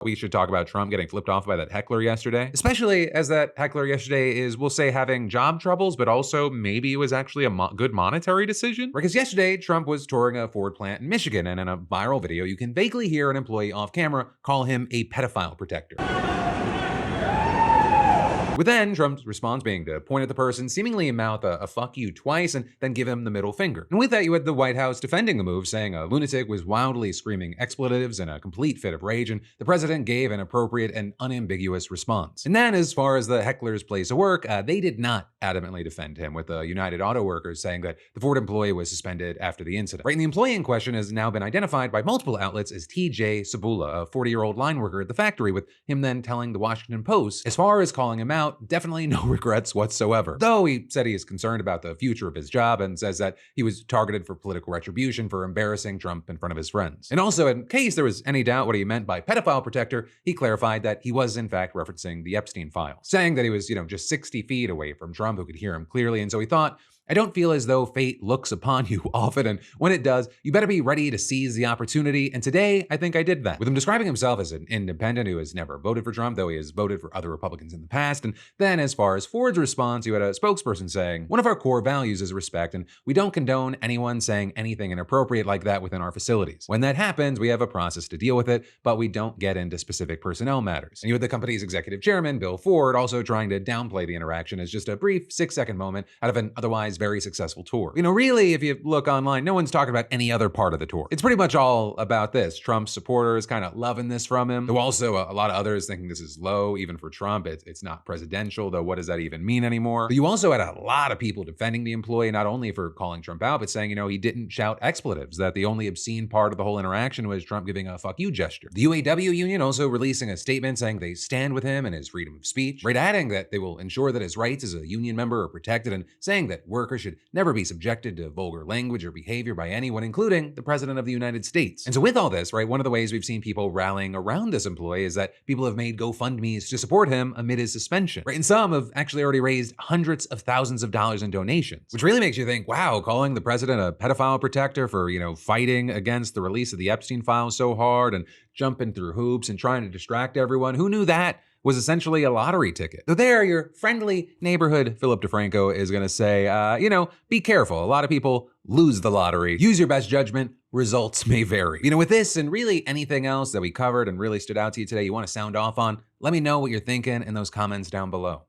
we should talk about Trump getting flipped off by that heckler yesterday, especially as that heckler yesterday is, we'll say, having job troubles, but also maybe it was actually a good monetary decision. Because yesterday, Trump was touring a Ford plant in Michigan, and in a viral video, you can vaguely hear an employee off camera call him a pedophile protector. With then Trump's response being to point at the person, seemingly mouth a fuck you twice, and then give him the middle finger. And with that, you had the White House defending the move, saying a lunatic was wildly screaming expletives in a complete fit of rage, and the president gave an appropriate and unambiguous response. And then, as far as the heckler's place of work, they did not adamantly defend him, with the United Auto Workers saying that the Ford employee was suspended after the incident. Right, and the employee in question has now been identified by multiple outlets as TJ Sabula, a 40-year-old line worker at the factory, with him then telling the Washington Post, as far as calling him out, definitely no regrets whatsoever. Though he said he is concerned about the future of his job and says that he was targeted for political retribution for embarrassing Trump in front of his friends. And also, in case there was any doubt what he meant by pedophile protector, he clarified that he was in fact referencing the Epstein files, saying that he was, just 60 feet away from Trump, who could hear him clearly, and so he thought, I don't feel as though fate looks upon you often, and when it does, you better be ready to seize the opportunity, and today, I think I did that. With him describing himself as an independent who has never voted for Trump, though he has voted for other Republicans in the past. And then, as far as Ford's response, you had a spokesperson saying, one of our core values is respect, and we don't condone anyone saying anything inappropriate like that within our facilities. When that happens, we have a process to deal with it, but we don't get into specific personnel matters. And you had the company's executive chairman, Bill Ford, also trying to downplay the interaction as just a brief 6-second moment out of an otherwise very successful tour. Really, if you look online, no one's talking about any other part of the tour. It's pretty much all about this. Trump's supporters kind of loving this from him, though also a lot of others thinking this is low, even for Trump. It's not presidential, though what does that even mean anymore? But you also had a lot of people defending the employee, not only for calling Trump out, but saying, he didn't shout expletives, that the only obscene part of the whole interaction was Trump giving a fuck you gesture. The UAW union also releasing a statement saying they stand with him and his freedom of speech, right, adding that they will ensure that his rights as a union member are protected, and saying that workers should never be subjected to vulgar language or behavior by anyone, including the President of the United States. And so with all this, right, one of the ways we've seen people rallying around this employee is that people have made GoFundMes to support him amid his suspension, right? And some have actually already raised hundreds of thousands of dollars in donations, which really makes you think, wow, calling the president a pedophile protector for, fighting against the release of the Epstein files so hard and jumping through hoops and trying to distract everyone. Who knew that was essentially a lottery ticket? So there, your friendly neighborhood Philip DeFranco is going to say, be careful. A lot of people lose the lottery. Use your best judgment. Results may vary. With this and really anything else that we covered and really stood out to you today you want to sound off on, let me know what you're thinking in those comments down below.